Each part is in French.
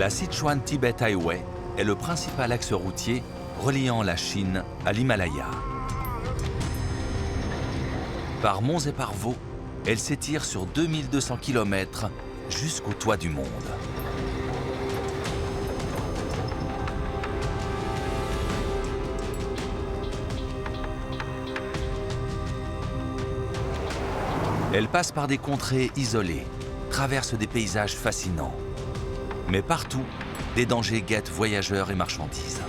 La Sichuan-Tibet Highway est le principal axe routier reliant la Chine à l'Himalaya. Par monts et par vaux, elle s'étire sur 2200 km jusqu'au toit du monde. Elle passe par des contrées isolées, traverse des paysages fascinants. Mais partout, des dangers guettent voyageurs et marchandises.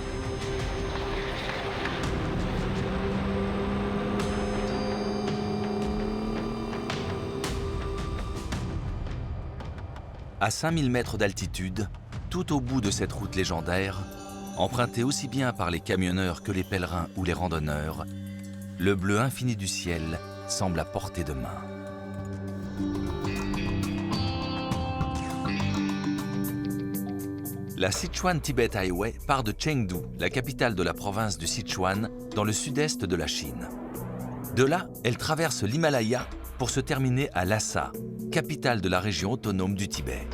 À 5000 mètres d'altitude, tout au bout de cette route légendaire, empruntée aussi bien par les camionneurs que les pèlerins ou les randonneurs, le bleu infini du ciel semble à portée de main. La Sichuan-Tibet Highway part de Chengdu, la capitale de la province du Sichuan, dans le sud-est de la Chine. De là, elle traverse l'Himalaya pour se terminer à Lhasa, capitale de la région autonome du Tibet.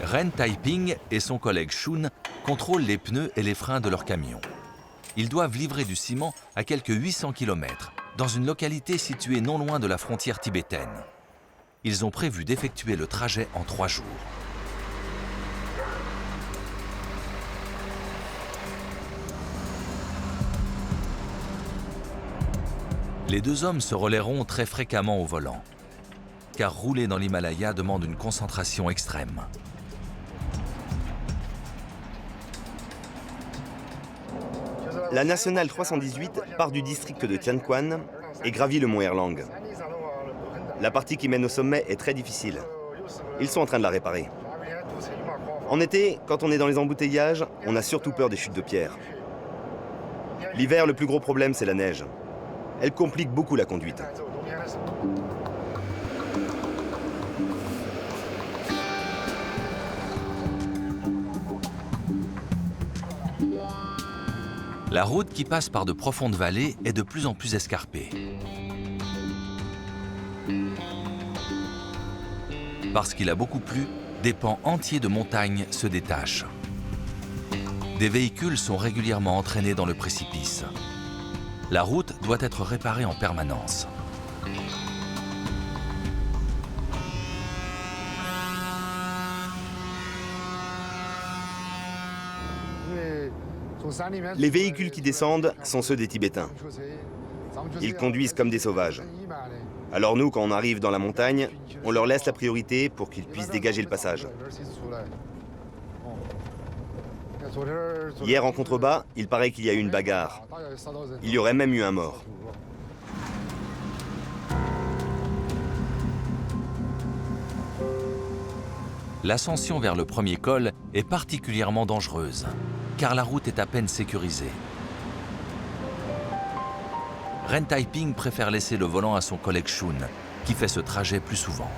Ren Taiping et son collègue Shun contrôlent les pneus et les freins de leur camion. Ils doivent livrer du ciment à quelques 800 km, dans une localité située non loin de la frontière tibétaine. Ils ont prévu d'effectuer le trajet en 3 jours. Les deux hommes se relayeront très fréquemment au volant, car rouler dans l'Himalaya demande une concentration extrême. La nationale 318 part du district de Tianquan et gravit le mont Erlang. La partie qui mène au sommet est très difficile. Ils sont en train de la réparer. En été, quand on est dans les embouteillages, on a surtout peur des chutes de pierre. L'hiver, le plus gros problème, c'est la neige. Elle complique beaucoup la conduite. La route qui passe par de profondes vallées est de plus en plus escarpée. Parce qu'il a beaucoup plu, des pans entiers de montagnes se détachent. Des véhicules sont régulièrement entraînés dans le précipice. La route doit être réparée en permanence. Les véhicules qui descendent sont ceux des Tibétains. Ils conduisent comme des sauvages. Alors nous, quand on arrive dans la montagne, on leur laisse la priorité pour qu'ils puissent dégager le passage. Hier, en contrebas, il paraît qu'il y a eu une bagarre. Il y aurait même eu un mort. L'ascension vers le premier col est particulièrement dangereuse, car la route est à peine sécurisée. Ren Taiping préfère laisser le volant à son collègue Shun, qui fait ce trajet plus souvent.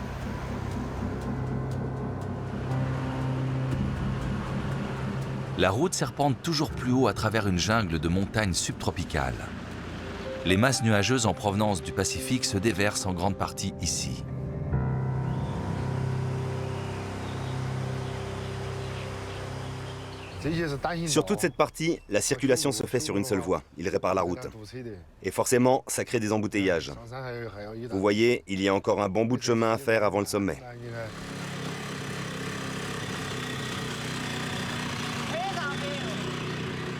La route serpente toujours plus haut à travers une jungle de montagnes subtropicales. Les masses nuageuses en provenance du Pacifique se déversent en grande partie ici. Sur toute cette partie, la circulation se fait sur une seule voie. Ils réparent la route. Et forcément, ça crée des embouteillages. Vous voyez, il y a encore un bon bout de chemin à faire avant le sommet.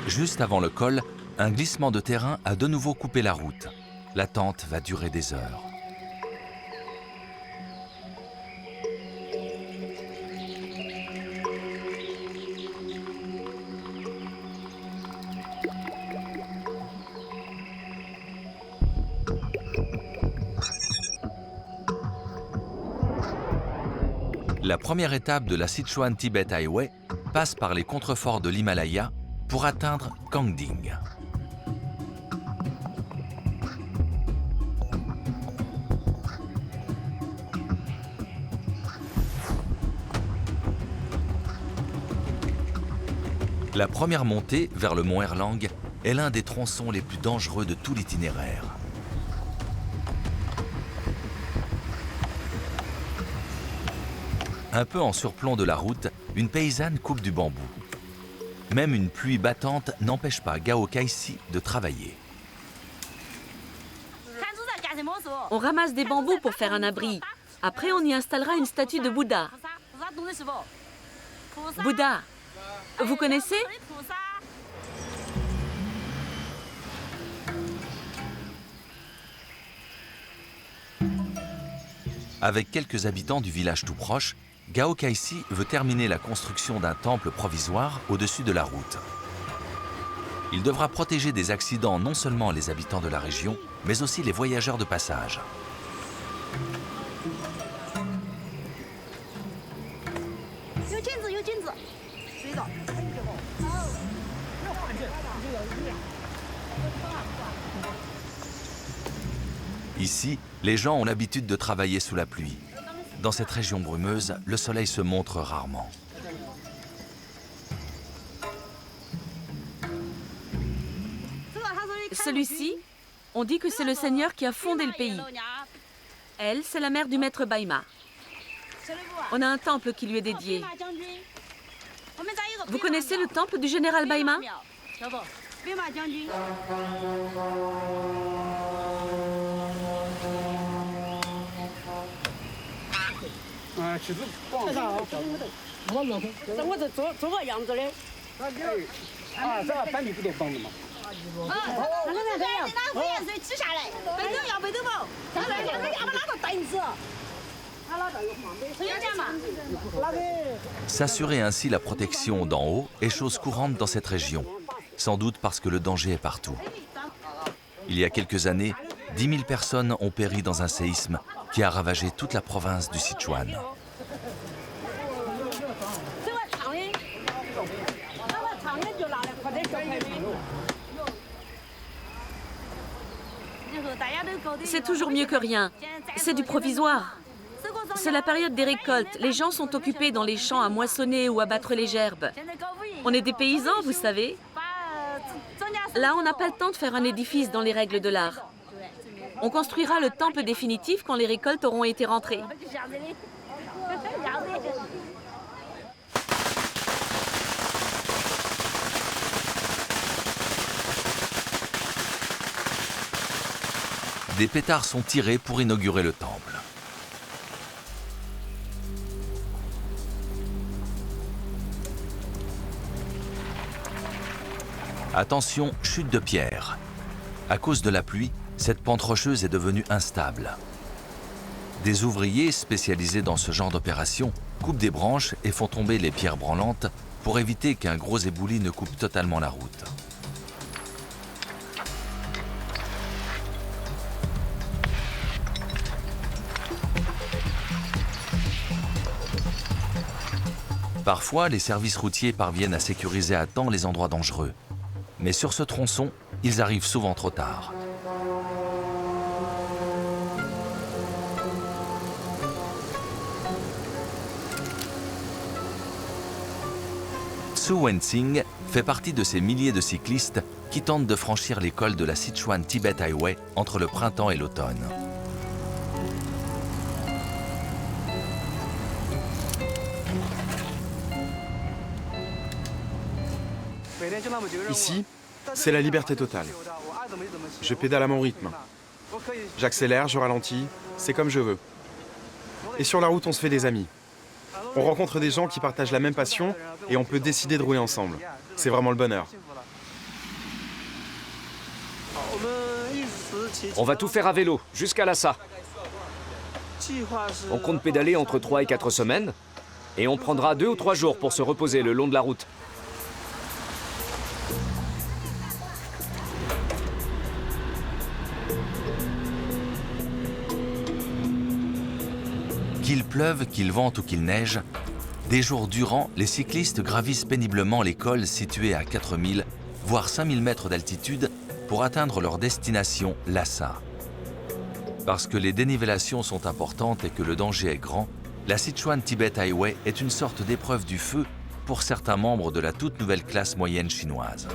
Juste avant le col, un glissement de terrain a de nouveau coupé la route. L'attente va durer des heures. La première étape de la Sichuan-Tibet Highway passe par les contreforts de l'Himalaya pour atteindre Kangding. La première montée vers le mont Erlang est l'un des tronçons les plus dangereux de tout l'itinéraire. Un peu en surplomb de la route, une paysanne coupe du bambou. Même une pluie battante n'empêche pas Gao Kaixi de travailler. On ramasse des bambous pour faire un abri. Après, on y installera une statue de Bouddha. Bouddha, vous connaissez? Avec quelques habitants du village tout proche, Gao Kaixi veut terminer la construction d'un temple provisoire au-dessus de la route. Il devra protéger des accidents non seulement les habitants de la région, mais aussi les voyageurs de passage. Ici, les gens ont l'habitude de travailler sous la pluie. Dans cette région brumeuse, le soleil se montre rarement. Celui-ci, on dit que c'est le seigneur qui a fondé le pays. Elle, c'est la mère du maître Baima. On a un temple qui lui est dédié. Vous connaissez le temple du général Baima? S'assurer ainsi la protection d'en haut est chose courante dans cette région, sans doute parce que le danger est partout. Il y a quelques années, 10 000 personnes ont péri dans un séisme qui a ravagé toute la province du Sichuan. C'est toujours mieux que rien. C'est du provisoire. C'est la période des récoltes. Les gens sont occupés dans les champs à moissonner ou à battre les gerbes. On est des paysans, vous savez. Là, on n'a pas le temps de faire un édifice dans les règles de l'art. On construira le temple définitif quand les récoltes auront été rentrées. Des pétards sont tirés pour inaugurer le temple. Attention, chute de pierre. À cause de la pluie, cette pente rocheuse est devenue instable. Des ouvriers spécialisés dans ce genre d'opération coupent des branches et font tomber les pierres branlantes pour éviter qu'un gros éboulis ne coupe totalement la route. Parfois, les services routiers parviennent à sécuriser à temps les endroits dangereux. Mais sur ce tronçon, ils arrivent souvent trop tard. Su Wensing fait partie de ces milliers de cyclistes qui tentent de franchir les cols de la Sichuan-Tibet Highway entre le printemps et l'automne. Ici, c'est la liberté totale. Je pédale à mon rythme. J'accélère, je ralentis, c'est comme je veux. Et sur la route, on se fait des amis. On rencontre des gens qui partagent la même passion et on peut décider de rouler ensemble. C'est vraiment le bonheur. On va tout faire à vélo, jusqu'à Lhasa. On compte pédaler entre 3 et 4 semaines, et on prendra 2 ou 3 jours pour se reposer le long de la route. Qu'il pleuve, qu'il vente ou qu'il neige, des jours durant, les cyclistes gravissent péniblement les cols situés à 4000, voire 5000 mètres d'altitude pour atteindre leur destination, Lhasa. Parce que les dénivellations sont importantes et que le danger est grand, la Sichuan-Tibet Highway est une sorte d'épreuve du feu pour certains membres de la toute nouvelle classe moyenne chinoise.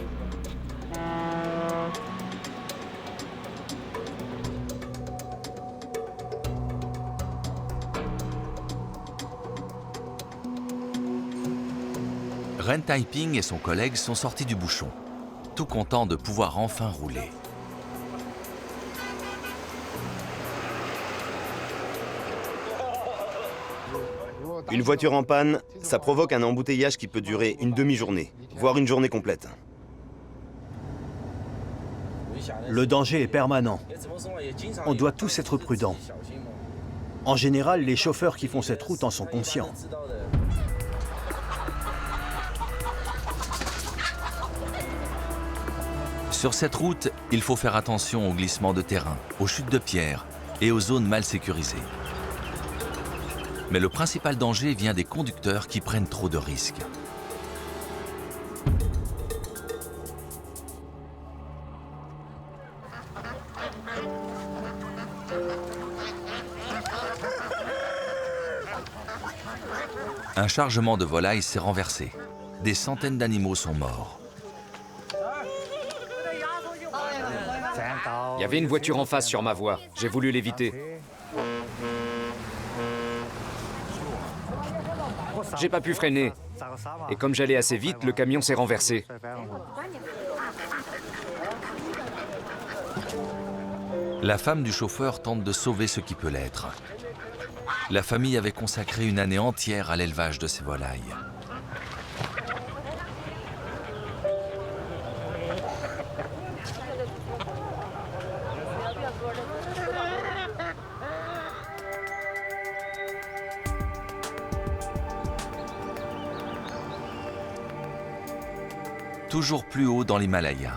Ren Taiping et son collègue sont sortis du bouchon, tout contents de pouvoir enfin rouler. Une voiture en panne, ça provoque un embouteillage qui peut durer une demi-journée, voire une journée complète. Le danger est permanent. On doit tous être prudents. En général, les chauffeurs qui font cette route en sont conscients. Sur cette route, il faut faire attention aux glissements de terrain, aux chutes de pierres et aux zones mal sécurisées. Mais le principal danger vient des conducteurs qui prennent trop de risques. Un chargement de volailles s'est renversé. Des centaines d'animaux sont morts. Il y avait une voiture en face sur ma voie. J'ai voulu l'éviter. J'ai pas pu freiner. Et comme j'allais assez vite, le camion s'est renversé. La femme du chauffeur tente de sauver ce qui peut l'être. La famille avait consacré une année entière à l'élevage de ces volailles. Toujours plus haut dans l'Himalaya,